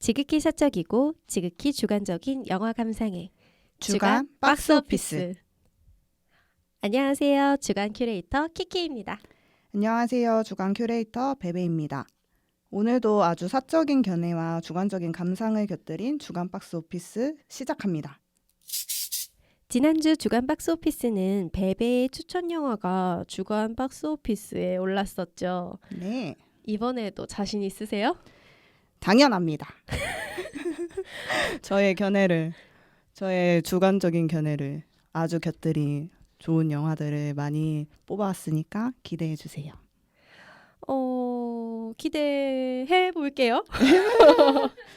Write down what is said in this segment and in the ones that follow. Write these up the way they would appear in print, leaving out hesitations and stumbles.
지극히 사적이고 지극히 주관적인 영화 감상회 주간 박스오피스. 안녕하세요. 주간 큐레이터 키키입니다. 안녕하세요. 주간 큐레이터 베베입니다. 오늘도 아주 사적인 견해와 주관적인 감상을 곁들인 주간 박스오피스 시작합니다. 지난주 주간 박스오피스는 베베의 추천 영화가 주간 박스오피스에 올랐었죠. 네, 이번에도 자신 있으세요? 당연합니다. 저의 주관적인 견해를 아주 곁들인 좋은 영화들을 많이 뽑아왔으니까 기대해 주세요. 기대해 볼게요.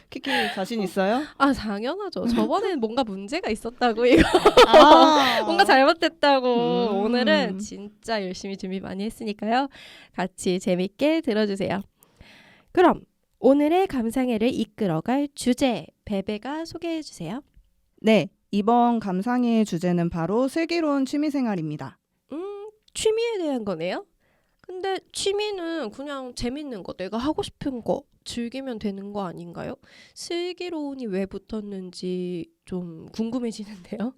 키키 자신 있어요? 아, 당연하죠. 저번에는 뭔가 문제가 있었다고 이거 뭔가 잘 잘못됐다고. 오늘은 진짜 열심히 준비 많이 했으니까요. 같이 재밌게 들어주세요. 그럼 오늘의 감상회를 이끌어갈 주제 베베가 소개해 주세요. 네, 이번 감상의 주제는 바로 슬기로운 취미생활입니다. 취미에 대한 거네요. 근데 취미는 그냥 재밌는 거, 내가 하고 싶은 거 즐기면 되는 거 아닌가요? 슬기로운이 왜 붙었는지 좀 궁금해지는데요.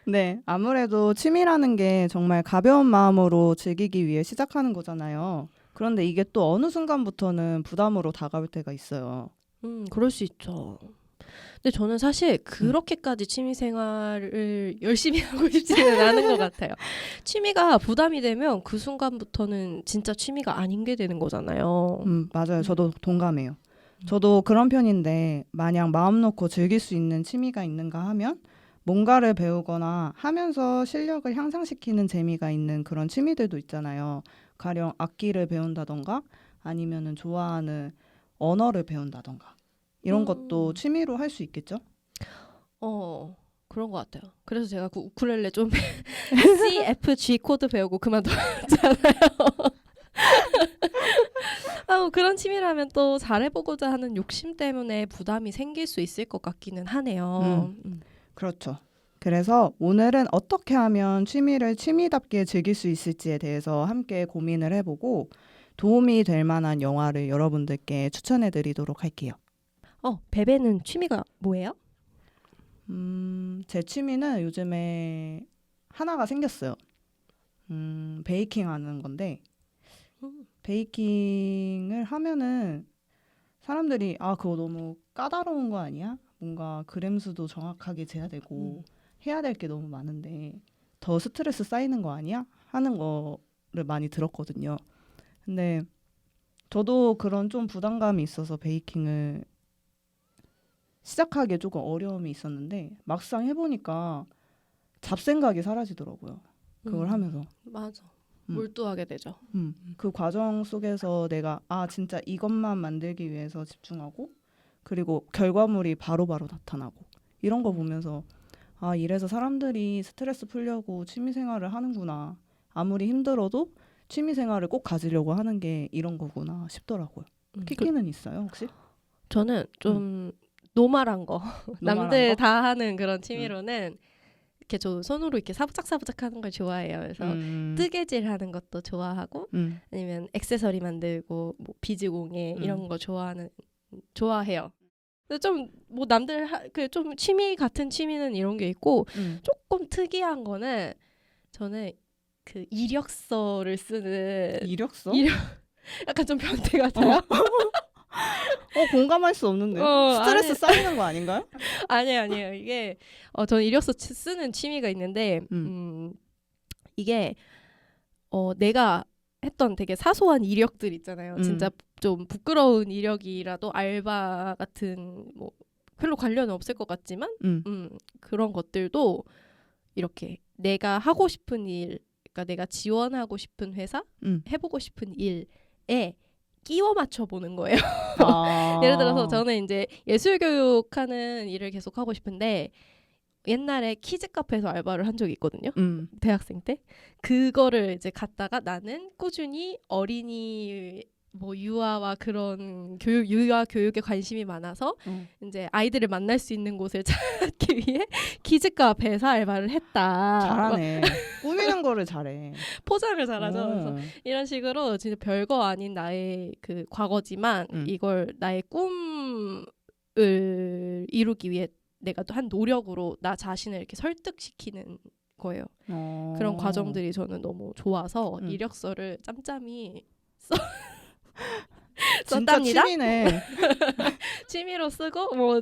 네, 아무래도 취미라는 게 정말 가벼운 마음으로 즐기기 위해 시작하는 거잖아요. 그런데 이게 또 어느 순간부터는 부담으로 다가올 때가 있어요. 그럴 수 있죠. 근데 저는 사실 그렇게까지 취미 생활을 열심히 하고 싶지는 않은 것 같아요. 취미가 부담이 되면 그 순간부터는 진짜 취미가 아닌 게 되는 거잖아요. 맞아요. 저도 동감해요. 저도 그런 편인데 마냥 마음 놓고 즐길 수 있는 취미가 있는가 하면 뭔가를 배우거나 하면서 실력을 향상시키는 재미가 있는 그런 취미들도 있잖아요. 가령 악기를 배운다던가 아니면은 좋아하는 언어를 배운다던가 이런 것도 취미로 할 수 있겠죠? 그런 것 같아요. 그래서 제가 그 우쿨렐레 좀 C, F, G 코드 배우고 그만뒀잖아요. 그런 취미라면 또 잘해보고자 하는 욕심 때문에 부담이 생길 수 있을 것 같기는 하네요. 그렇죠. 그래서 오늘은 어떻게 하면 취미를 취미답게 즐길 수 있을지에 대해서 함께 고민을 해보고 도움이 될 만한 영화를 여러분들께 추천해드리도록 할게요. 베베는 취미가 뭐예요? 제 취미는 요즘에 하나가 생겼어요. 베이킹 하는 건데 베이킹을 하면은 사람들이 그거 너무 까다로운 거 아니야? 뭔가 그램 수도 정확하게 재야 되고 해야 될 게 너무 많은데 더 스트레스 쌓이는 거 아니야? 하는 거를 많이 들었거든요. 근데 저도 그런 좀 부담감이 있어서 베이킹을 시작하기에 조금 어려움이 있었는데 막상 해보니까 잡생각이 사라지더라고요. 그걸 하면서. 맞아. 몰두하게 되죠. 그 과정 속에서 내가 진짜 이것만 만들기 위해서 집중하고 그리고 결과물이 바로바로 나타나고 이런 거 보면서 이래서 사람들이 스트레스 풀려고 취미생활을 하는구나. 아무리 힘들어도 취미생활을 꼭 가지려고 하는 게 이런 거구나 싶더라고요. 키키는 있어요 혹시? 저는 좀 노멀한 거 남들 거? 다 하는 그런 취미로는 이렇게 저 손으로 이렇게 사부작사부작 하는 걸 좋아해요. 그래서 뜨개질 하는 것도 좋아하고 아니면 액세서리 만들고 뭐 비즈공예 이런 거 좋아해요. 좀 뭐 남들 좀 취미 같은 취미는 이런 게 있고 조금 특이한 거는 저는 그 이력서를 쓰는 이력서? 약간 좀 변태 같아요. 공감할 수 없는데 스트레스 쌓이는 거 아닌가요? 아니에요. 이게 저는 이력서 쓰는 취미가 있는데 이게 내가 했던 되게 사소한 이력들 있잖아요. 진짜 좀 부끄러운 이력이라도 알바 같은 뭐 별로 관련은 없을 것 같지만 그런 것들도 이렇게 내가 하고 싶은 일, 그러니까 내가 지원하고 싶은 회사, 해보고 싶은 일에 끼워 맞춰 보는 거예요. 예를 들어서 저는 이제 예술 교육하는 일을 계속 하고 싶은데 옛날에 키즈 카페에서 알바를 한 적이 있거든요. 대학생 때. 그거를 이제 갔다가 나는 꾸준히 어린이 뭐 유아와 그런 유아 교육에 관심이 많아서 이제 아이들을 만날 수 있는 곳을 찾기 위해 키즈 카페에서 알바를 했다. 잘하네. 꾸미는 거를 잘해. 포장을 잘하죠. 그래서 이런 식으로 진짜 별거 아닌 나의 그 과거지만 이걸 나의 꿈 꿈을 이루기 위해 내가 또 한 노력으로 나 자신을 이렇게 설득시키는 거예요. 그런 과정들이 저는 너무 좋아서 이력서를 짬짬이 진짜 썼답니다. 취미네. 취미로 쓰고 뭐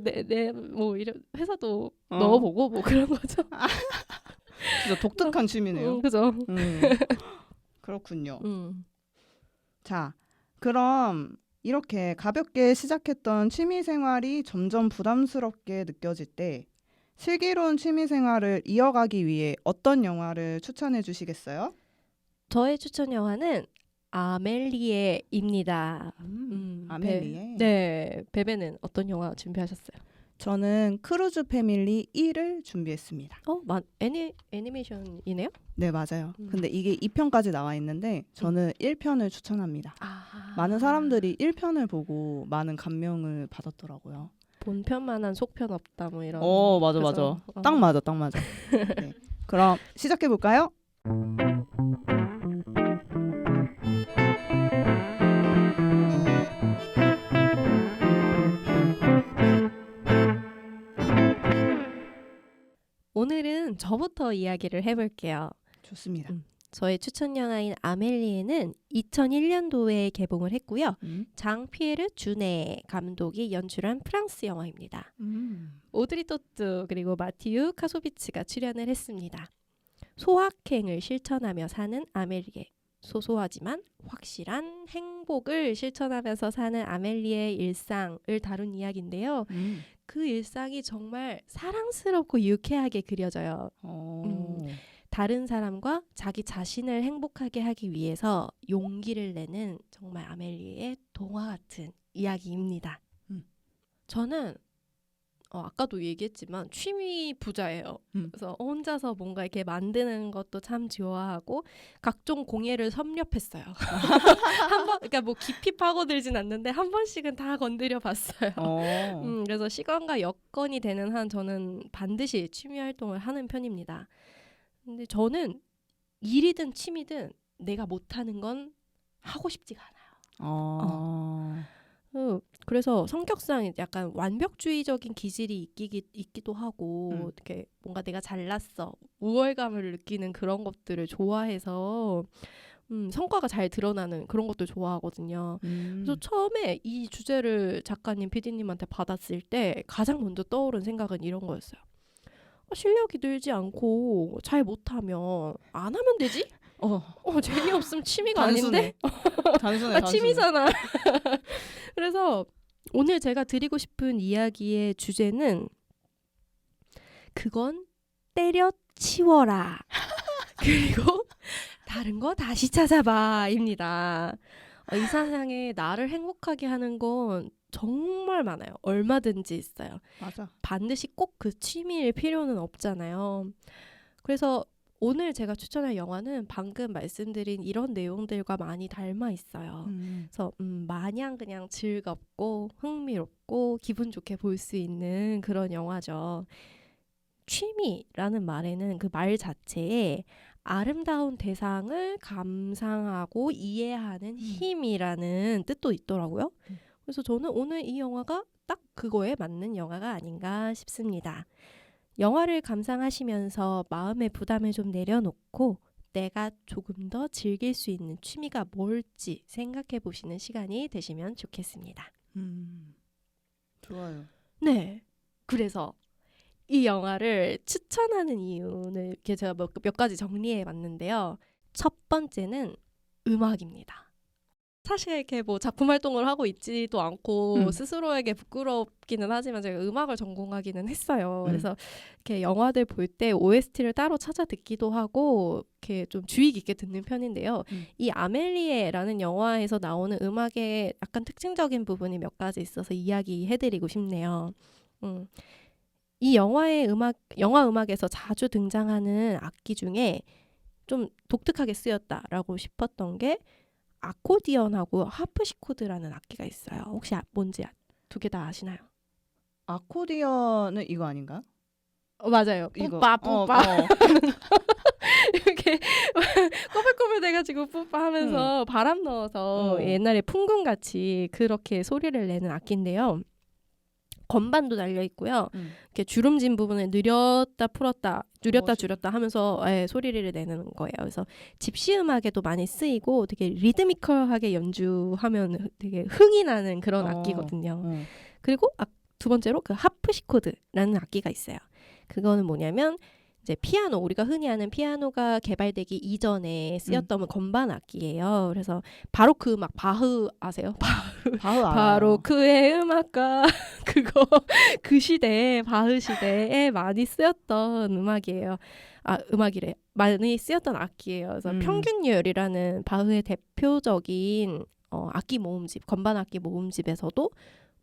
이런 회사도 넣어보고 뭐 그런 거죠. 진짜 독특한 취미네요. 그죠. 그렇군요. 자, 그럼 이렇게 가볍게 시작했던 취미 생활이 점점 부담스럽게 느껴질 때 슬기로운 취미 생활을 이어가기 위해 어떤 영화를 추천해 주시겠어요? 저의 추천 영화는 아멜리에입니다. 아멜리에? 네, 베베는 어떤 영화 준비하셨어요? 저는 크루즈 패밀리 1을 준비했습니다. 애니메이션이네요? 네, 맞아요. 근데 이게 2편까지 나와 있는데 저는 1편을 추천합니다. 많은 사람들이 1편을 보고 많은 감명을 받았더라고요. 본편만한 속편 없다 뭐 이런. 맞아. 딱 맞아. 네. 그럼 시작해 볼까요? 오늘은 저부터 이야기를 해볼게요. 좋습니다. 저의 추천 영화인 아멜리에는 2001년도에 개봉을 했고요. 장 피에르 주네 감독이 연출한 프랑스 영화입니다. 오드리 토트 그리고 마티유 카소비츠가 출연을 했습니다. 소확행을 실천하며 사는 아멜리에, 소소하지만 확실한 행복을 실천하면서 사는 아멜리의 일상을 다룬 이야기인데요. 그 일상이 정말 사랑스럽고 유쾌하게 그려져요. 다른 사람과 자기 자신을 행복하게 하기 위해서 용기를 내는 정말 아멜리의 동화 같은 이야기입니다. 저는 아까도 얘기했지만 취미 부자예요. 그래서 혼자서 뭔가 이렇게 만드는 것도 참 좋아하고 각종 공예를 섭렵했어요. 그러니까 뭐 깊이 파고들진 않는데 한 번씩은 다 건드려 봤어요. 그래서 시간과 여건이 되는 한 저는 반드시 취미 활동을 하는 편입니다. 근데 저는 일이든 취미든 내가 못하는 건 하고 싶지가 않아요. 그래서 성격상 약간 완벽주의적인 기질이 있기도 하고 이렇게 뭔가 내가 잘났어 우월감을 느끼는 그런 것들을 좋아해서 성과가 잘 드러나는 그런 것들 좋아하거든요. 그래서 처음에 이 주제를 작가님, PD님한테 받았을 때 가장 먼저 떠오른 생각은 이런 거였어요. 실력이 늘지 않고 잘 못하면 안 하면 되지? 재미없으면 취미가 아닌데? 단순해. 취미잖아. 그래서 오늘 제가 드리고 싶은 이야기의 주제는 그건 때려치워라. 그리고 다른 거 다시 찾아봐입니다. 이 세상에 나를 행복하게 하는 건 정말 많아요. 얼마든지 있어요. 맞아. 반드시 꼭 그 취미일 필요는 없잖아요. 그래서 오늘 제가 추천할 영화는 방금 말씀드린 이런 내용들과 많이 닮아 있어요. 그래서 마냥 그냥 즐겁고 흥미롭고 기분 좋게 볼 수 있는 그런 영화죠. 취미라는 말에는 그 말 자체에 아름다운 대상을 감상하고 이해하는 힘이라는 뜻도 있더라고요. 그래서 저는 오늘 이 영화가 딱 그거에 맞는 영화가 아닌가 싶습니다. 영화를 감상하시면서 마음의 부담을 좀 내려놓고 내가 조금 더 즐길 수 있는 취미가 뭘지 생각해 보시는 시간이 되시면 좋겠습니다. 좋아요. 네. 그래서 이 영화를 추천하는 이유는 이렇게 제가 몇 가지 정리해 봤는데요. 첫 번째는 음악입니다. 사실 이렇게 뭐 작품 활동을 하고 있지도 않고 스스로에게 부끄럽기는 하지만 제가 음악을 전공하기는 했어요. 그래서 이렇게 영화들 볼 때 OST를 따로 찾아 듣기도 하고 이렇게 좀 주의 깊게 듣는 편인데요. 이 아멜리에라는 영화에서 나오는 음악의 약간 특징적인 부분이 몇 가지 있어서 이야기해드리고 싶네요. 이 영화 음악에서 자주 등장하는 악기 중에 좀 독특하게 쓰였다라고 싶었던 게 아코디언하고 하프시코드라는 악기가 있어요. 혹시 뭔지 두 개 다 아시나요? 아코디언은 이거 아닌가? 맞아요. 뿌빠. 이렇게 꼬불꼬불 돼가지고 뿌빠 하면서 바람 넣어서 옛날에 풍금같이 그렇게 소리를 내는 악기인데요. 건반도 달려 있고요. 이렇게 주름진 부분을 늘렸다 풀었다, 줄였다 하면서 소리를 내는 거예요. 그래서 집시 음악에도 많이 쓰이고 되게 리드미컬하게 연주하면 되게 흥이 나는 그런 악기거든요. 그리고 두 번째로 그 하프시코드라는 악기가 있어요. 그거는 뭐냐면 이제 피아노, 우리가 흔히 아는 피아노가 개발되기 이전에 쓰였던 건반 악기예요. 그래서 바로크 음악, 바흐 아세요? 바로크의 음악가 그거 그 시대에, 바흐 시대에 많이 쓰였던 음악이에요. 음악이래. 많이 쓰였던 악기예요. 그래서 평균율이라는 바흐의 대표적인 악기 모음집, 건반 악기 모음집에서도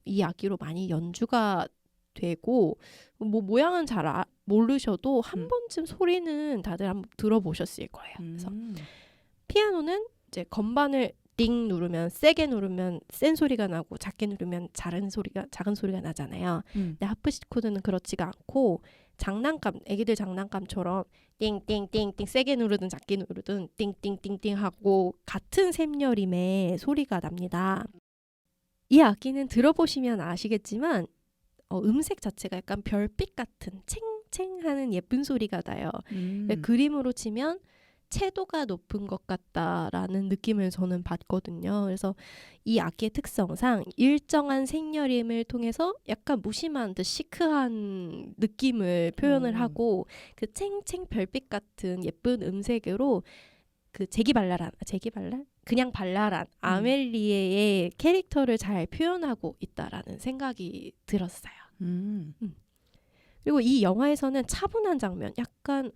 이 악기로 많이 연주가 되고, 뭐 모양은 잘 모르셔도 한 번쯤 소리는 다들 한번 들어보셨을 거예요. 그래서 피아노는 이제 건반을 띵 누르면, 세게 누르면 센 소리가 나고 작게 누르면 작은 소리가 나잖아요. 근데 하프시코드는 그렇지가 않고 애기들 장난감처럼 띵띵띵띵 세게 누르든 작게 누르든 띵띵띵띵 하고 같은 샘여림의 소리가 납니다. 이 악기는 들어보시면 아시겠지만 음색 자체가 약간 별빛 같은 챙챙하는 예쁜 소리가 나요. 그림으로 치면 채도가 높은 것 같다라는 느낌을 저는 받거든요. 그래서 이 악기의 특성상 일정한 색여림을 통해서 약간 무심한 듯 시크한 느낌을 표현을 하고, 그 챙챙 별빛 같은 예쁜 음색으로 그 그냥 발랄한 아멜리에의 캐릭터를 잘 표현하고 있다라는 생각이 들었어요. 그리고 이 영화에서는 차분한 장면, 약간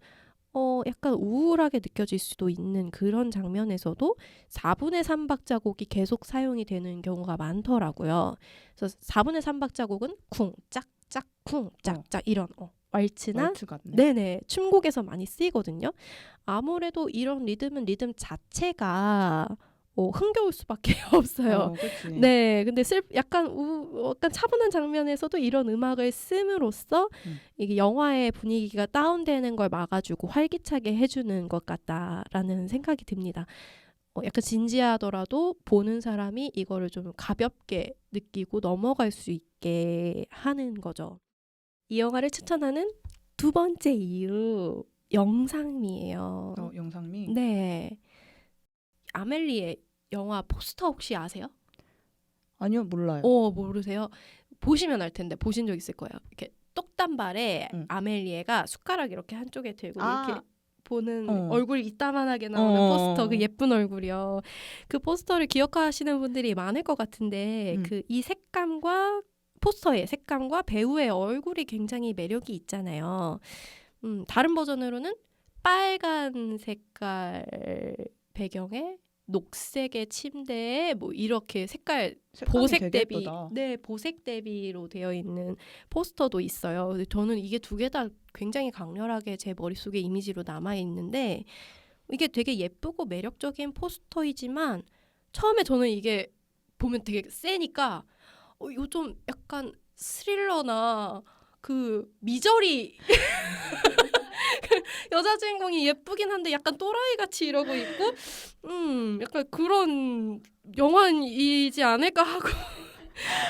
우울하게 느껴질 수도 있는 그런 장면에서도 4분의 3박자곡이 계속 사용이 되는 경우가 많더라고요. 그래서 4분의 3박자곡은 쿵, 짝짝, 쿵, 짝짝 이런 왈츠나 네네 춤곡에서 많이 쓰이거든요. 아무래도 이런 리듬은 리듬 자체가 흥겨울 수밖에 없어요. 네, 근데 약간 차분한 장면에서도 이런 음악을 씀으로써 이게 영화의 분위기가 다운되는 걸 막아주고 활기차게 해주는 것 같다라는 생각이 듭니다. 약간 진지하더라도 보는 사람이 이거를 좀 가볍게 느끼고 넘어갈 수 있게 하는 거죠. 이 영화를 추천하는 두 번째 이유, 영상미예요. 영상미? 네. 아멜리의 영화 포스터 혹시 아세요? 아니요, 몰라요. 모르세요? 보시면 알 텐데, 보신 적 있을 거예요. 이렇게 똑단발에 아멜리에가 숟가락 이렇게 한쪽에 들고 이렇게 보는 얼굴이 이따만하게 나오는 포스터, 그 예쁜 얼굴이요. 그 포스터를 기억하시는 분들이 많을 것 같은데 이 색감과 포스터의 색감과 배우의 얼굴이 굉장히 매력이 있잖아요. 다른 버전으로는 빨간 색깔 배경에 녹색의 침대에 뭐 이렇게 보색 대비, 보색 대비로 되어 있는 포스터도 있어요. 근데 저는 이게 두 개 다 굉장히 강렬하게 제 머릿속에 이미지로 남아 있는데, 이게 되게 예쁘고 매력적인 포스터이지만 처음에 저는 이게 보면 되게 세니까 이거 좀 약간 스릴러나 그 미저리 여자 주인공이 예쁘긴 한데 약간 또라이같이 이러고 있고 약간 그런 영화이지 않을까 하고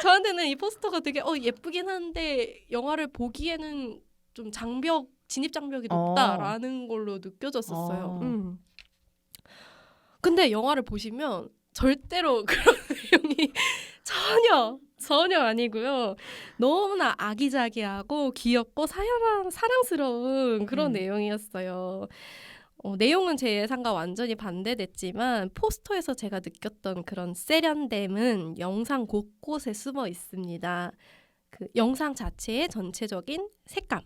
저한테는 이 포스터가 되게 예쁘긴 한데 영화를 보기에는 좀 진입 장벽이 높다라는 걸로 느껴졌었어요. 근데 영화를 보시면 절대로 그런 내용이 전혀 아니고요. 너무나 아기자기하고 귀엽고 사랑스러운 그런 내용이었어요. 내용은 제 예상과 완전히 반대됐지만 포스터에서 제가 느꼈던 그런 세련됨은 영상 곳곳에 숨어 있습니다. 그 영상 자체의 전체적인 색감,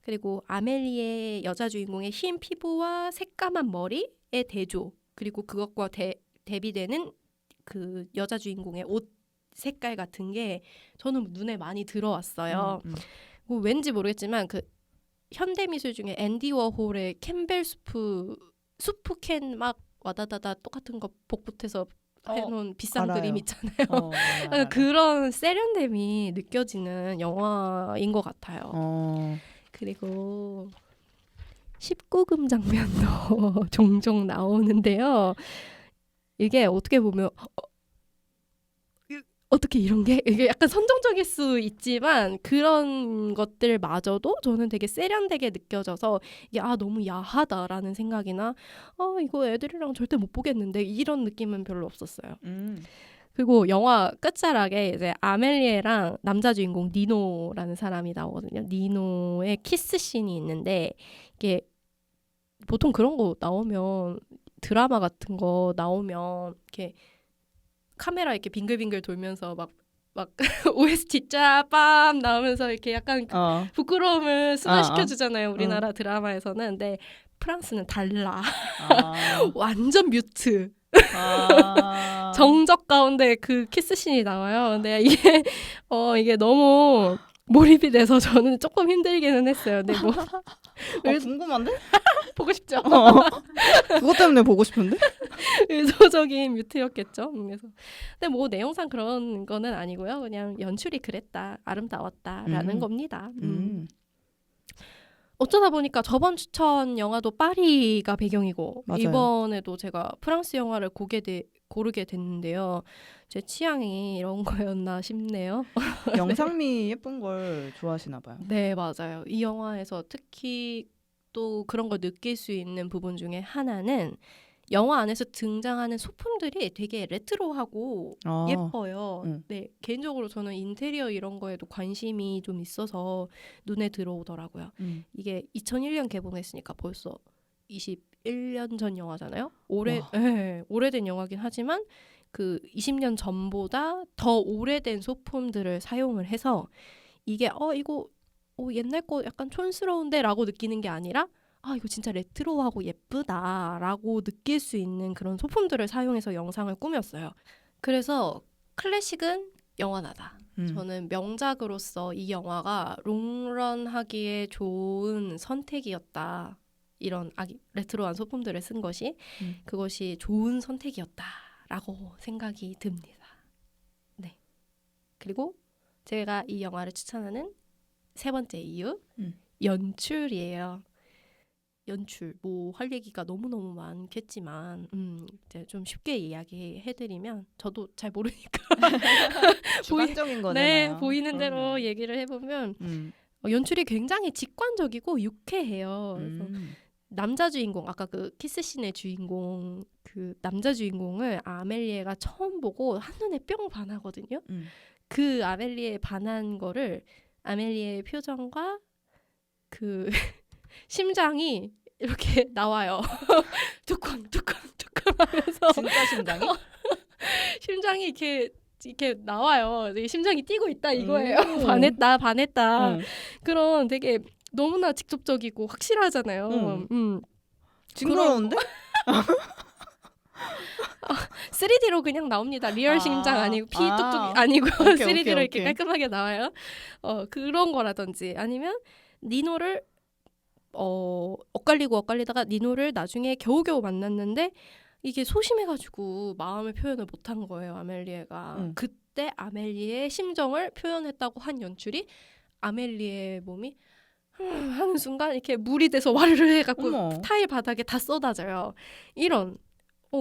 그리고 아멜리의 여자 주인공의 흰 피부와 새까만 머리의 대조, 그리고 그것과 대비되는 그 여자 주인공의 옷 색깔 같은 게 저는 눈에 많이 들어왔어요. 뭐 왠지 모르겠지만 그 현대 미술 중에 앤디 워홀의 캠벨 수프 캔 막 와다다다 똑같은 거 복붙해서 해놓은 비싼 알아요. 그림 있잖아요. 그런 세련됨이 느껴지는 영화인 것 같아요. 그리고 19금 장면도 종종 나오는데요. 이게 어떻게 보면 어떻게 이런 게 이게 약간 선정적일 수 있지만 그런 것들마저도 저는 되게 세련되게 느껴져서 이게 너무 야하다라는 생각이나 이거 애들이랑 절대 못 보겠는데 이런 느낌은 별로 없었어요. 그리고 영화 끝자락에 이제 아멜리에랑 남자 주인공 니노라는 사람이 나오거든요. 니노의 키스 씬이 있는데 이게 보통 그런 거 나오면 드라마 같은 거 나오면 이렇게 카메라 이렇게 빙글빙글 돌면서 막 OST 짜빰 나오면서 이렇게 약간 부끄러움을 순환시켜 주잖아요. 우리나라 드라마에서는. 근데 프랑스는 달라. 완전 뮤트. 정적 가운데 그 키스씬이 나와요. 근데 이게 너무 몰입이 돼서 저는 조금 힘들기는 했어요. 근데 뭐 궁금한데? 보고 싶죠. 그것 때문에 보고 싶은데? 의도적인 뮤트였겠죠. 그래서 근데 뭐 내용상 그런 거는 아니고요. 그냥 연출이 그랬다, 아름다웠다라는 겁니다. 어쩌다 보니까 저번 추천 영화도 파리가 배경이고 맞아요. 이번에도 제가 프랑스 영화를 고르게 됐는데요. 제 취향이 이런 거였나 싶네요. 영상미 예쁜 걸 좋아하시나 봐요. 네, 맞아요. 이 영화에서 특히 또 그런 걸 느낄 수 있는 부분 중에 하나는 영화 안에서 등장하는 소품들이 되게 레트로하고 예뻐요. 네, 개인적으로 저는 인테리어 이런 거에도 관심이 좀 있어서 눈에 들어오더라고요. 이게 2001년 개봉했으니까 벌써 21년 전 영화잖아요. 오래된 영화긴 하지만 그 20년 전보다 더 오래된 소품들을 사용을 해서 이게 이거 옛날 거 약간 촌스러운데 라고 느끼는 게 아니라 이거 진짜 레트로하고 예쁘다라고 느낄 수 있는 그런 소품들을 사용해서 영상을 꾸몄어요. 그래서 클래식은 영원하다. 저는 명작으로서 이 영화가 롱런하기에 좋은 선택이었다. 이런 레트로한 소품들을 쓴 것이 그것이 좋은 선택이었다라고 생각이 듭니다. 네. 그리고 제가 이 영화를 추천하는 세 번째 이유 연출이에요. 연출 뭐 할 얘기가 너무너무 많겠지만 이제 좀 쉽게 이야기해드리면 저도 잘 모르니까 주관적인 거잖아요. 네, 보이는 대로 얘기를 해보면 연출이 굉장히 직관적이고 유쾌해요. 그래서 남자 주인공 아까 그 키스씬의 주인공 그 남자 주인공을 아멜리에가 처음 보고 한눈에 뿅 반하거든요. 그 아멜리에 반한 거를 아멜리에의 표정과 그 심장이 이렇게 나와요. 뚜껑 하면서 진짜 심장이? 심장이 이렇게 나와요. 심장이 뛰고 있다 이거예요. 반했다. 그런 되게 너무나 직접적이고 확실하잖아요. 징그러운데? 3D로 그냥 나옵니다. 리얼 심장 아니고 피 뚝뚝 아니고 3D로 이렇게 깔끔하게 나와요. 그런 거라든지 아니면 니노를 엇갈리다가 니노를 나중에 겨우겨우 만났는데 이게 소심해가지고 마음을 표현을 못한 거예요. 아멜리에가. 그때 아멜리에의 심정을 표현했다고 한 연출이 아멜리에의 몸이 하는 순간 이렇게 물이 돼서 와르르 해갖고 타일 바닥에 다 쏟아져요. 이런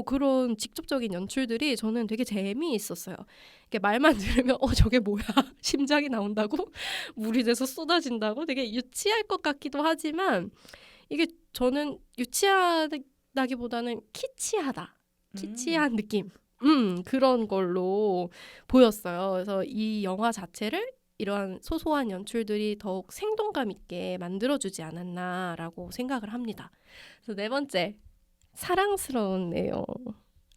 그런 직접적인 연출들이 저는 되게 재미있었어요. 이렇게 말만 들으면 저게 뭐야? 심장이 나온다고? 물이 돼서 쏟아진다고? 되게 유치할 것 같기도 하지만 이게 저는 유치하다기보다는 키치하다. 키치한 느낌. 그런 걸로 보였어요. 그래서 이 영화 자체를 이러한 소소한 연출들이 더욱 생동감 있게 만들어주지 않았나라고 생각을 합니다. 그래서 네 번째. 사랑스러운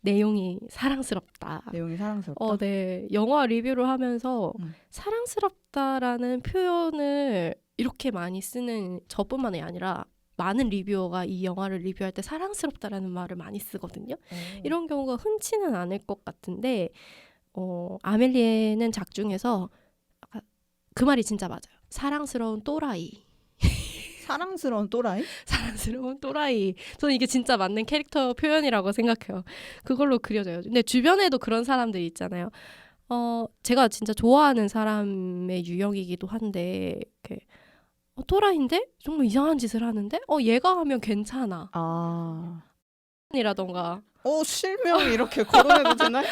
내용이 사랑스럽다. 내용이 사랑스럽다. 네. 영화 리뷰를 하면서 사랑스럽다라는 표현을 이렇게 많이 쓰는 저뿐만이 아니라 많은 리뷰어가 이 영화를 리뷰할 때 사랑스럽다라는 말을 많이 쓰거든요. 이런 경우가 흔치는 않을 것 같은데 아멜리에는 작중에서 그 말이 진짜 맞아요. 사랑스러운 또라이. 사랑스러운 또라이? 사랑스러운 또라이. 저는 이게 진짜 맞는 캐릭터 표현이라고 생각해요. 그걸로 그려져요. 근데 주변에도 그런 사람들이 있잖아요. 제가 진짜 좋아하는 사람의 유형이기도 한데 이렇게 또라이인데? 정말 이상한 짓을 하는데? 얘가 하면 괜찮아. 이라던가. 실명 이렇게 거론해도 되나요?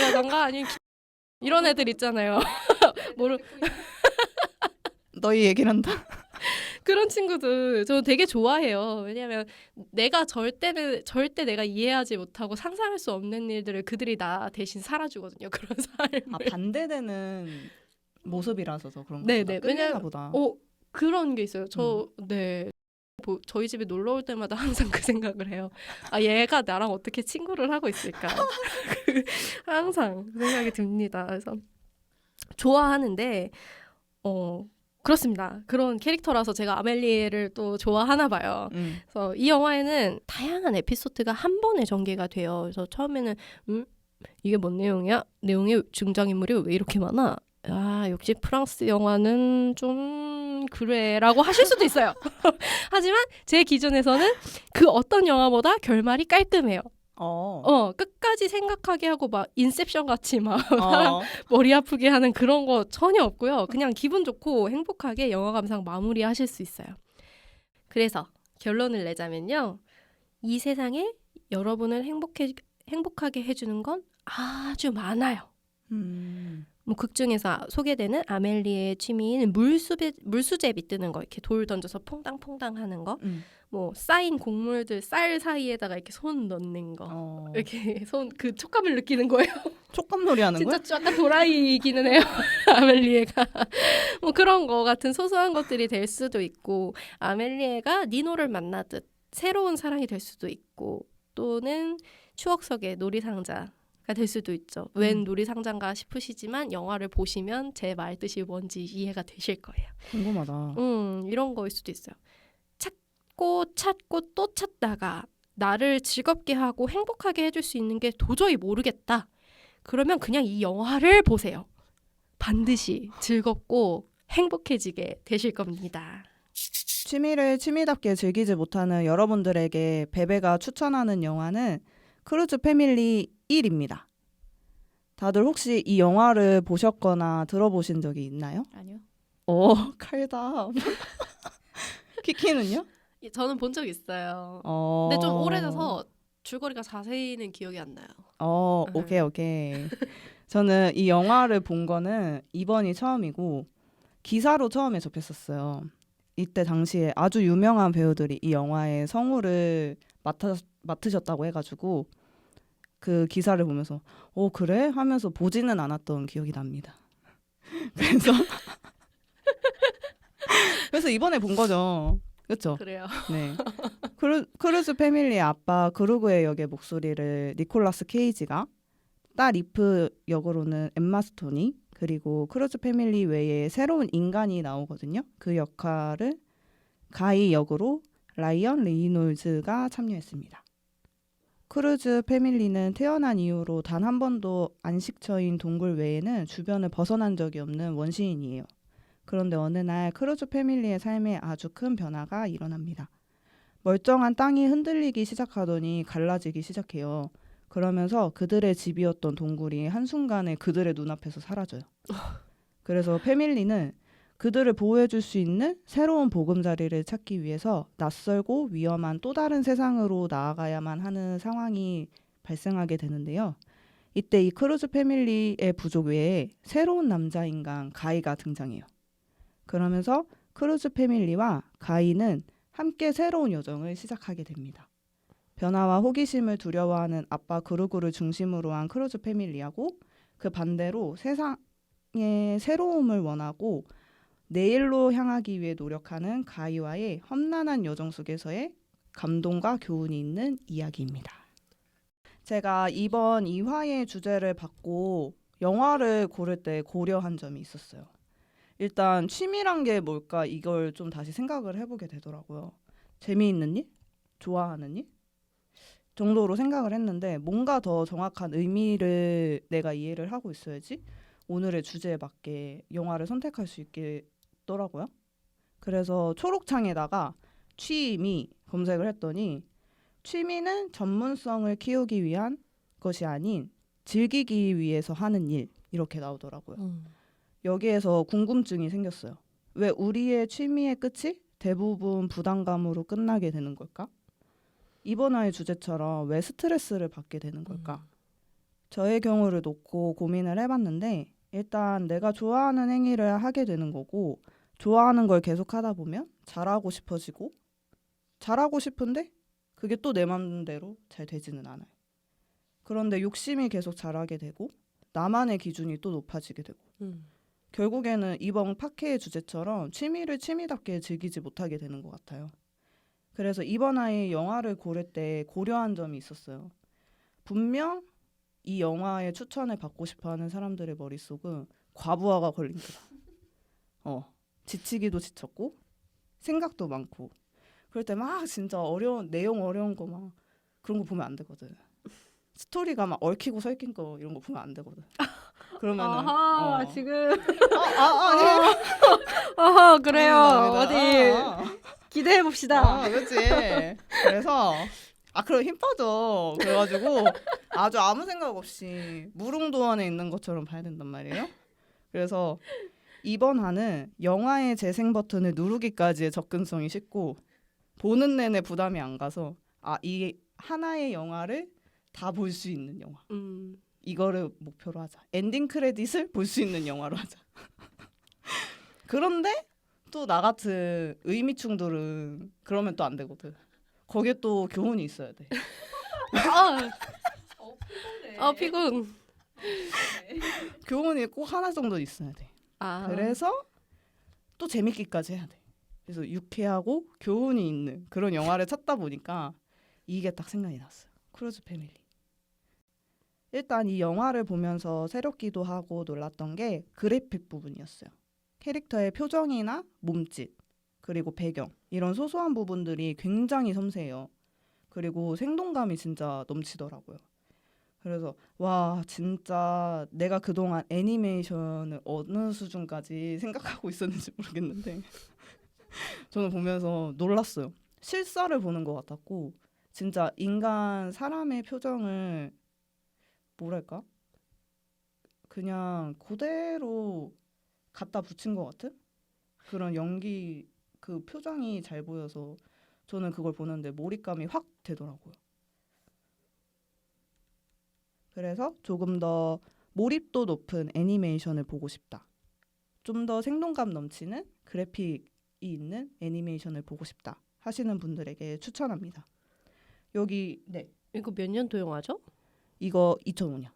좋아한다던가 아니면 이런 애들 있잖아요. 모르 너희 얘기를 한다. 그런 친구들 저는 되게 좋아해요. 왜냐하면 내가 절대 내가 이해하지 못하고 상상할 수 없는 일들을 그들이 나 대신 살아주거든요. 그런 삶을. 아, 반대되는 모습이라서 더 그런 네네. 거보다 끌리나 보다. 그런 게 있어요. 저희 집에 놀러 올 때마다 항상 그 생각을 해요. 아, 얘가 나랑 어떻게 친구를 하고 있을까? 항상 그 생각이 듭니다. 그래서 좋아하는데 그렇습니다. 그런 캐릭터라서 제가 아멜리에를 또 좋아하나 봐요. 그래서 이 영화에는 다양한 에피소드가 한 번에 전개가 돼요. 그래서 처음에는 이게 뭔 내용이야? 내용의 등장인물이 왜 이렇게 많아? 아, 역시 프랑스 영화는 좀 그래라고 하실 수도 있어요. 하지만 제 기준에서는 그 어떤 영화보다 결말이 깔끔해요. 끝까지 생각하게 하고 막 인셉션 같이 막 사람 머리 아프게 하는 그런 거 전혀 없고요. 그냥 기분 좋고 행복하게 영화 감상 마무리하실 수 있어요. 그래서 결론을 내자면요. 이 세상에 여러분을 행복하게 해주는 건 아주 많아요. 뭐 극 중에서 소개되는 아멜리에의 취미인 물수제비 뜨는 거, 이렇게 돌 던져서 퐁당퐁당 하는 거, 뭐 쌓인 곡물들 쌀 사이에다가 이렇게 손 넣는 거, 이렇게 손 그 촉감을 느끼는 거예요. 촉감놀이 하는 거야? 진짜 약간 도라이이기는 해요. 아멜리에가 뭐 그런 거 같은 소소한 것들이 될 수도 있고, 아멜리에가 니노를 만나듯 새로운 사랑이 될 수도 있고, 또는 추억 속의 놀이상자 될 수도 있죠. 웬 놀이상자인가 싶으시지만 영화를 보시면 제 말 뜻이 뭔지 이해가 되실 거예요. 궁금하다. 이런 거일 수도 있어요. 찾고 또 찾다가 나를 즐겁게 하고 행복하게 해줄 수 있는 게 도저히 모르겠다. 그러면 그냥 이 영화를 보세요. 반드시 즐겁고 행복해지게 되실 겁니다. 취미를 취미답게 즐기지 못하는 여러분들에게 베베가 추천하는 영화는 크루즈 패밀리 1입니다. 다들 혹시 이 영화를 보셨거나 들어보신 적이 있나요? 아니요. 칼다. 키키는요? 저는 본 적 있어요. 근데 좀 오래돼서 줄거리가 자세히는 기억이 안 나요. 오케이. 저는 이 영화를 본 거는 이번이 처음이고 기사로 처음에 접했었어요. 이때 당시에 아주 유명한 배우들이 이 영화의 성우를 맡으셨다고 해가지고 그 기사를 보면서 그래? 하면서 보지는 않았던 기억이 납니다. 그래서 이번에 본 거죠. 그렇죠? 그래요. 네. 크루즈 패밀리의 아빠 그루그의 역의 목소리를 니콜라스 케이지가, 딸 리프 역으로는 엠마 스톤이, 그리고 크루즈 패밀리 외에 새로운 인간이 나오거든요. 그 역할을 가이 역으로 라이언 레이놀즈가 참여했습니다. 크루즈 패밀리는 태어난 이후로 단 한 번도 안식처인 동굴 외에는 주변을 벗어난 적이 없는 원시인이에요. 그런데 어느 날 크루즈 패밀리의 삶에 아주 큰 변화가 일어납니다. 멀쩡한 땅이 흔들리기 시작하더니 갈라지기 시작해요. 그러면서 그들의 집이었던 동굴이 한순간에 그들의 눈앞에서 사라져요. 그래서 패밀리는 그들을 보호해줄 수 있는 새로운 보금자리를 찾기 위해서 낯설고 위험한 또 다른 세상으로 나아가야만 하는 상황이 발생하게 되는데요. 이때 이 크루즈 패밀리의 부족 외에 새로운 남자 인간 가이가 등장해요. 그러면서 크루즈 패밀리와 가이는 함께 새로운 여정을 시작하게 됩니다. 변화와 호기심을 두려워하는 아빠 그루그를 중심으로 한 크루즈 패밀리하고, 그 반대로 세상의 새로움을 원하고 내일로 향하기 위해 노력하는 가이와의 험난한 여정 속에서의 감동과 교훈이 있는 이야기입니다. 제가 이번 2화의 주제를 받고 영화를 고를 때 고려한 점이 있었어요. 일단 취미란 게 뭘까, 이걸 좀 다시 생각을 해보게 되더라고요. 재미있는 일? 좋아하는 일? 정도로 생각을 했는데, 뭔가 더 정확한 의미를 내가 이해를 하고 있어야지 오늘의 주제에 맞게 영화를 선택할 수 있겠더라고요. 그래서 초록창에다가 취미 검색을 했더니, 취미는 전문성을 키우기 위한 것이 아닌 즐기기 위해서 하는 일, 이렇게 나오더라고요. 여기에서 궁금증이 생겼어요. 왜 우리의 취미의 끝이 대부분 부담감으로 끝나게 되는 걸까? 이번 화의 주제처럼 왜 스트레스를 받게 되는 걸까? 저의 경우를 놓고 고민을 해봤는데 일단 내가 좋아하는 행위를 하게 되는 거고 좋아하는 걸 계속 하다 보면 잘하고 싶어지고 잘하고 싶은데 그게 또 내 맘대로 잘 되지는 않아요. 그런데 욕심이 계속 자라게 되고 나만의 기준이 또 높아지게 되고 결국에는 이번 팟캐의 주제처럼 취미를 취미답게 즐기지 못하게 되는 것 같아요. 그래서 이번 아이 영화를 고를 때 고려한 점이 있었어요. 분명 이 영화의 추천을 받고 싶어하는 사람들의 머릿속은 과부하가 걸린 거다. 지치기도 지쳤고 생각도 많고 그럴 때 막 진짜 내용 어려운 거 막 그런 거 보면 안 되거든. 스토리가 막 얽히고 설킨 거 이런 거 보면 안 되거든. 그러면은 아하 지금 아니 아하 그래요. 아니다. 어디 기대해 봅시다. 그렇지. 그래서 그럼 힘 빠져. 그래가지고 아주 아무 생각 없이 무릉도원에 있는 것처럼 봐야 된단 말이에요. 그래서 이번 화는 영화의 재생 버튼을 누르기까지의 접근성이 쉽고 보는 내내 부담이 안 가서 이 하나의 영화를 다 볼 수 있는 영화. 이거를 목표로 하자. 엔딩 크레딧을 볼 수 있는 영화로 하자. 그런데 또 나 같은 의미 충돌은 그러면 또 안 되거든. 거기에 또 교훈이 있어야 돼. 피곤. 교훈이 꼭 하나 정도 있어야 돼. 그래서 또 재밌기까지 해야 돼. 그래서 유쾌하고 교훈이 있는 그런 영화를 찾다 보니까 이게 딱 생각이 났어요. 크루즈 패밀리. 일단 이 영화를 보면서 새롭기도 하고 놀랐던 게 그래픽 부분이었어요. 캐릭터의 표정이나 몸짓, 그리고 배경 이런 소소한 부분들이 굉장히 섬세해요. 그리고 생동감이 진짜 넘치더라고요. 그래서 와 진짜 내가 그동안 애니메이션을 어느 수준까지 생각하고 있었는지 모르겠는데 저는 보면서 놀랐어요. 실사를 보는 것 같았고 진짜 사람의 표정을 뭐랄까? 그냥 그대로 갖다 붙인 것 같은 그런 연기 그 표정이 잘 보여서 저는 그걸 보는데 몰입감이 확 되더라고요. 그래서 조금 더 몰입도 높은 애니메이션을 보고 싶다. 좀 더 생동감 넘치는 그래픽이 있는 애니메이션을 보고 싶다 하시는 분들에게 추천합니다. 여기 이거 몇 년도 영화죠? 이거 2005년.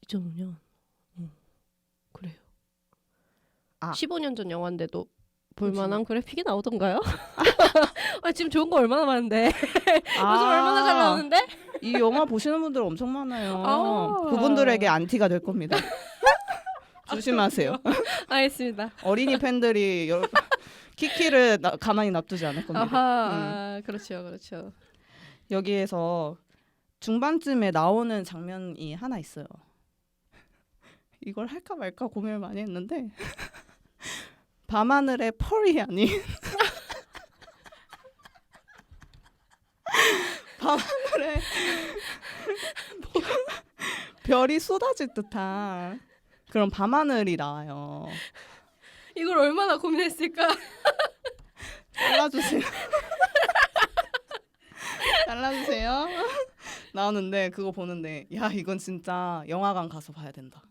2005년. 그래요. 15년 전 영화인데도 볼만한 그래픽이 나오던가요? 지금 좋은 거 얼마나 많은데. 요즘 얼마나 잘 나오는데? 이 영화 보시는 분들 엄청 많아요. 그분들에게 안티가 될 겁니다. 조심하세요. 알겠습니다. 어린이 팬들이 키키를 가만히 놔두지 않을 겁니다. 그렇죠. 여기에서 중반쯤에 나오는 장면이 하나 있어요. 이걸 할까 말까 고민을 많이 했는데 밤하늘의 펄이 아닌 밤하늘에 별이 쏟아질 듯한 그런 밤하늘이 나와요. 이걸 얼마나 고민했을까? 잘라주세요. 잘라주세요. 나오는데 그거 보는데 야 이건 진짜 영화관 가서 봐야 된다.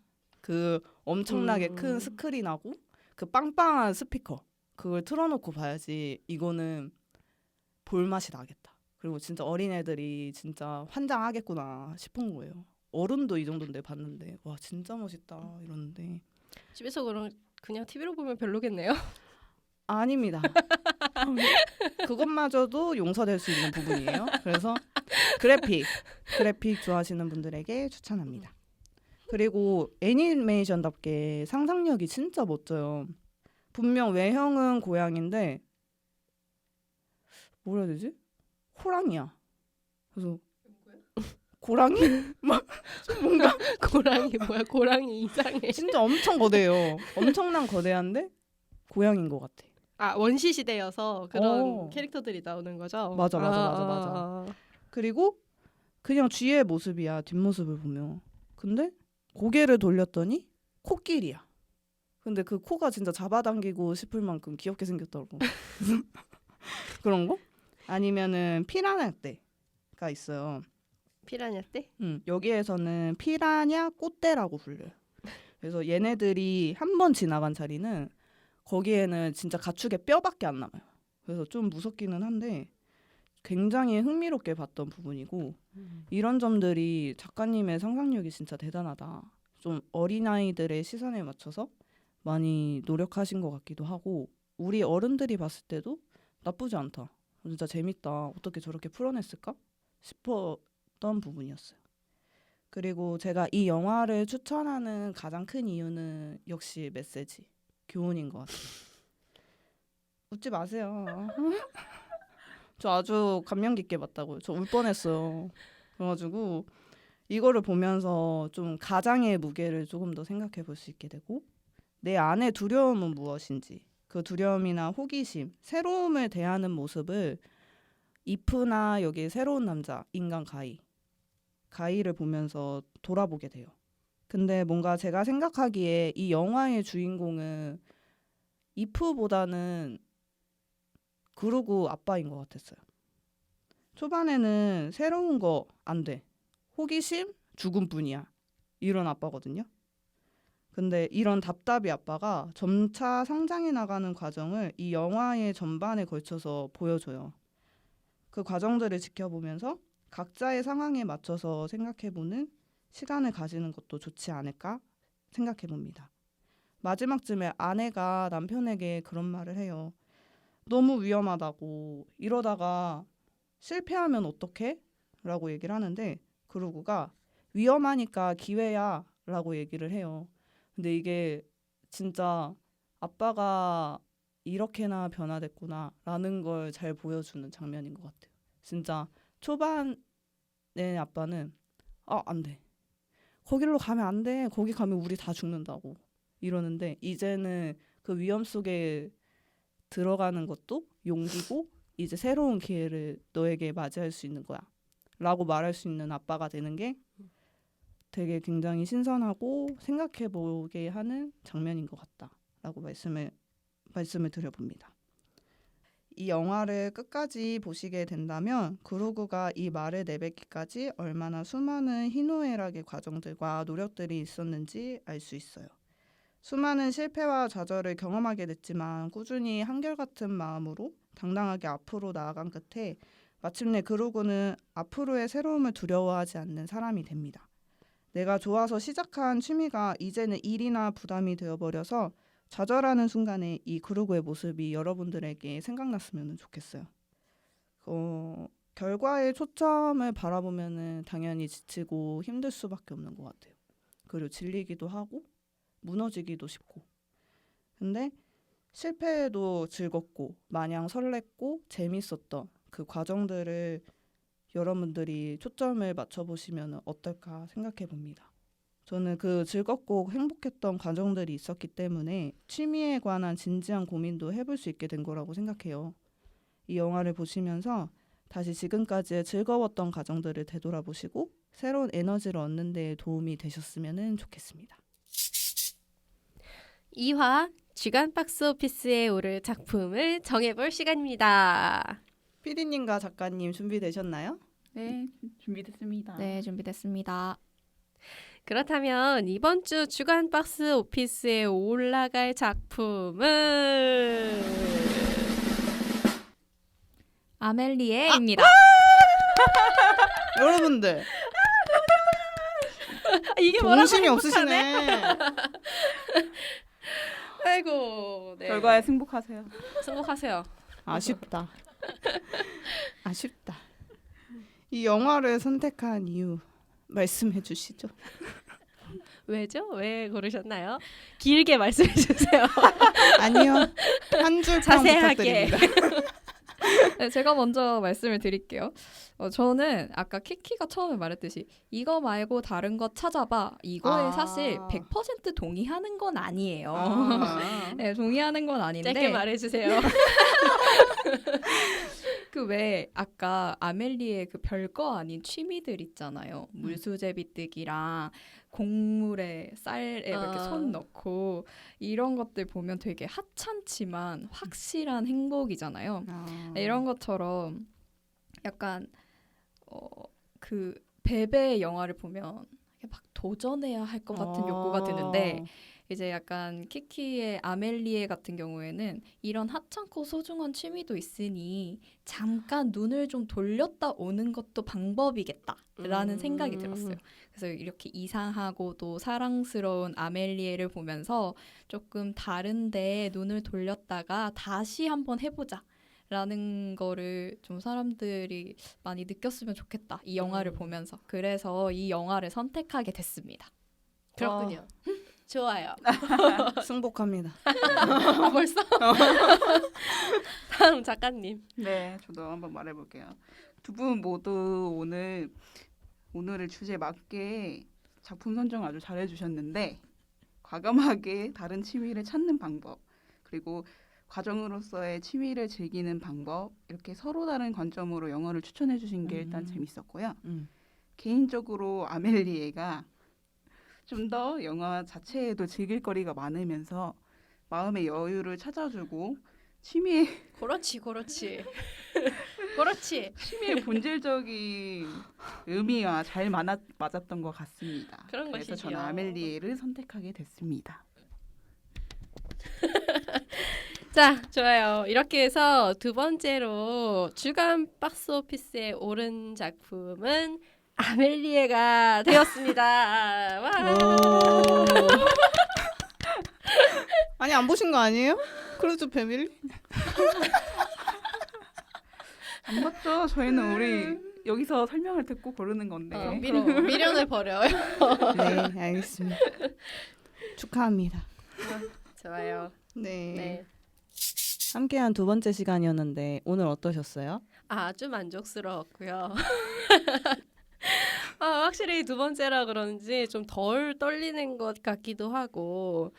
그 엄청나게 큰 스크린하고 그 빵빵한 스피커 그걸 틀어놓고 봐야지 이거는 볼맛이 나겠다. 그리고 진짜 어린애들이 진짜 환장하겠구나 싶은 거예요. 어른도 이 정도인데 봤는데 와 진짜 멋있다 이러는데 집에서 그냥 TV로 보면 별로겠네요. 아닙니다. 그것마저도 용서될 수 있는 부분이에요. 그래서 그래픽 좋아하시는 분들에게 추천합니다. 그리고 애니메이션답게 상상력이 진짜 멋져요. 분명 외형은 고양인데 뭐라 해야 되지? 호랑이야. 그래서 고랑이? 막 뭔가 고랑이 뭐야? 고랑이 이상해. 진짜 엄청 거대해요. 엄청난 거대한데 고양인 것 같아. 원시 시대여서 그런 캐릭터들이 나오는 거죠? 맞아. 그리고 그냥 쥐의 모습이야. 뒷모습을 보면. 근데 고개를 돌렸더니 코끼리야. 근데 그 코가 진짜 잡아당기고 싶을 만큼 귀엽게 생겼더라고. 그런 거? 아니면은 피라냐떼가 있어요. 피라냐 때? 여기에서는 피라냐 꽃대라고 불려요. 그래서 얘네들이 한 번 지나간 자리는 거기에는 진짜 가축의 뼈밖에 안 남아요. 그래서 좀 무섭기는 한데 굉장히 흥미롭게 봤던 부분이고 이런 점들이 작가님의 상상력이 진짜 대단하다. 좀 어린아이들의 시선에 맞춰서 많이 노력하신 것 같기도 하고 우리 어른들이 봤을 때도 나쁘지 않다. 진짜 재밌다. 어떻게 저렇게 풀어냈을까 싶었던 부분이었어요. 그리고 제가 이 영화를 추천하는 가장 큰 이유는 역시 메시지, 교훈인 것 같아요. 웃지 마세요. 저 아주 감명 깊게 봤다고요. 저 울 뻔했어요. 그래가지고 이거를 보면서 좀 가장의 무게를 조금 더 생각해 볼 수 있게 되고 내 안의 두려움은 무엇인지 그 두려움이나 호기심, 새로움을 대하는 모습을 이프나 여기 새로운 남자, 인간 가이를 보면서 돌아보게 돼요. 근데 뭔가 제가 생각하기에 이 영화의 주인공은 이프보다는 그루구 아빠인 것 같았어요. 초반에는 새로운 거 안 돼. 호기심 죽음뿐이야. 이런 아빠거든요. 근데 이런 답답이 아빠가 점차 성장해 나가는 과정을 이 영화의 전반에 걸쳐서 보여줘요. 그 과정들을 지켜보면서 각자의 상황에 맞춰서 생각해보는 시간을 가지는 것도 좋지 않을까 생각해봅니다. 마지막쯤에 아내가 남편에게 그런 말을 해요. 너무 위험하다고 이러다가 실패하면 어떡해? 라고 얘기를 하는데 그루구가 위험하니까 기회야 라고 얘기를 해요. 근데 이게 진짜 아빠가 이렇게나 변화됐구나 라는 걸 잘 보여주는 장면인 것 같아요. 진짜 초반에 아빠는 안 돼. 거기로 가면 안 돼. 거기 가면 우리 다 죽는다고 이러는데 이제는 그 위험 속에 들어가는 것도 용기고 이제 새로운 기회를 너에게 맞이할 수 있는 거야 라고 말할 수 있는 아빠가 되는 게 되게 굉장히 신선하고 생각해보게 하는 장면인 것 같다라고 말씀을 드려봅니다. 이 영화를 끝까지 보시게 된다면 그루구가 이 말을 내뱉기까지 얼마나 수많은 희노애락의 과정들과 노력들이 있었는지 알 수 있어요. 수많은 실패와 좌절을 경험하게 됐지만 꾸준히 한결같은 마음으로 당당하게 앞으로 나아간 끝에 마침내 그루구는 앞으로의 새로움을 두려워하지 않는 사람이 됩니다. 내가 좋아서 시작한 취미가 이제는 일이나 부담이 되어버려서 좌절하는 순간에 이 그루구의 모습이 여러분들에게 생각났으면 좋겠어요. 결과의 초점을 바라보면 당연히 지치고 힘들 수밖에 없는 것 같아요. 그리고 질리기도 하고 무너지기도 쉽고. 근데 실패해도 즐겁고 마냥 설렜고 재밌었던 그 과정들을 여러분들이 초점을 맞춰보시면 어떨까 생각해 봅니다. 저는 그 즐겁고 행복했던 과정들이 있었기 때문에 취미에 관한 진지한 고민도 해볼 수 있게 된 거라고 생각해요. 이 영화를 보시면서 다시 지금까지의 즐거웠던 과정들을 되돌아보시고 새로운 에너지를 얻는 데 도움이 되셨으면 좋겠습니다. 2화 주간 박스오피스에 오를 작품을 정해볼 시간입니다. 피디님과 작가님 준비되셨나요? 네, 준비됐습니다. 네, 준비됐습니다. 그렇다면 이번 주 주간 박스오피스에 올라갈 작품은 아멜리에입니다. 여러분들 이게 뭐라고 정신이 행복하네? 없으시네. 아이고, 네. 결과에 승복하세요. 승복하세요. 아쉽다. 아쉽다. 이 영화를 선택한 이유 말씀해 주시죠. 왜죠? 왜 고르셨나요? 길게 말씀해 주세요. 아니요. 한 줄평 자세하게. 부탁드립니다. 네, 제가 먼저 말씀을 드릴게요. 저는 아까 키키가 처음에 말했듯이 이거 말고 다른 거 찾아봐. 이거에 사실 100% 동의하는 건 아니에요. 네, 동의하는 건 아닌데 짧게 말해주세요. 그 왜 아까 아멜리의 그 별거 아닌 취미들 있잖아요. 물수제비뜨기랑 곡물에 쌀에 이렇게 손 넣고 이런 것들 보면 되게 하찮지만 확실한 행복이잖아요. 이런 것처럼 약간 그 베베의 영화를 보면 막 도전해야 할 것 같은 욕구가 드는데 이제 약간 키키의 아멜리에 같은 경우에는 이런 하찮고 소중한 취미도 있으니 잠깐 눈을 좀 돌렸다 오는 것도 방법이겠다라는 생각이 들었어요. 그래서 이렇게 이상하고도 사랑스러운 아멜리에를 보면서 조금 다른데 눈을 돌렸다가 다시 한번 해보자. 라는 거를 좀 사람들이 많이 느꼈으면 좋겠다. 이 영화를 보면서. 그래서 이 영화를 선택하게 됐습니다. 그렇군요. 좋아요. 승복합니다. 벌써? 다음 작가님. 네, 저도 한번 말해볼게요. 두 분 모두 오늘의 주제에 맞게 작품 선정 아주 잘해주셨는데 과감하게 다른 취미를 찾는 방법 그리고 과정으로서의 취미를 즐기는 방법 이렇게 서로 다른 관점으로 영화를 추천해주신 게 일단 재밌었고요. 개인적으로 아멜리에가 좀 더 영화 자체에도 즐길 거리가 많으면서 마음의 여유를 찾아주고 취미의 그렇지. 취미의 본질적인 의미와 잘 맞았던 것 같습니다. 그런 그래서 것이지요. 저는 아멜리에를 선택하게 됐습니다. 자, 좋아요. 이렇게 해서 두 번째로 주간 박스오피스에 오른 작품은 아멜리에가 되었습니다. 와. 아니 안 보신 거 아니에요? 크루즈 패밀리? 안 맞죠? 저희는 우리 여기서 설명을 듣고 고르는 건데. 미련을 버려요. 네, 알겠습니다. 축하합니다. 좋아요. 네. 네. 함께한 두 번째 시간이었는데 오늘 어떠셨어요? 아주 만족스러웠고요. 확실히 두 번째라 그런지 좀 덜 떨리는 것 같기도 하고,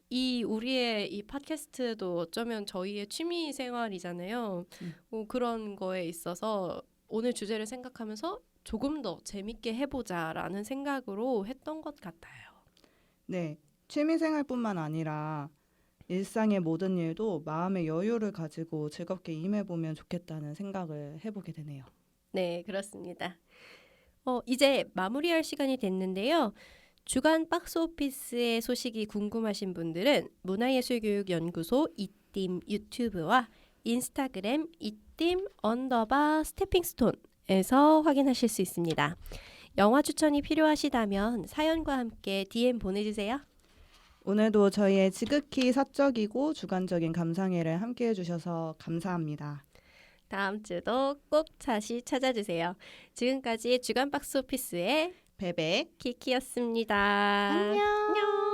이 우리의 이 팟캐스트도 어쩌면 저희의 취미 생활이잖아요. 그런 거에 있어서 오늘 주제를 생각하면서 조금 더 재밌게 해보자라는 생각으로 했던 것 같아요. 네, 취미 생활뿐만 아니라 일상의 모든 일도 마음의 여유를 가지고 즐겁게 임해보면 좋겠다는 생각을 해보게 되네요. 네, 그렇습니다. 이제 마무리할 시간이 됐는데요. 주간 박스오피스의 소식이 궁금하신 분들은 문화예술교육연구소 이팀 유튜브와 인스타그램 이팀_스태핑스톤에서 확인하실 수 있습니다. 영화 추천이 필요하시다면 사연과 함께 DM 보내주세요. 오늘도 저희의 지극히 사적이고 주관적인 감상회를 함께해 주셔서 감사합니다. 다음 주도 꼭 다시 찾아주세요. 지금까지 주간 박스오피스의 베베 키키였습니다. 안녕.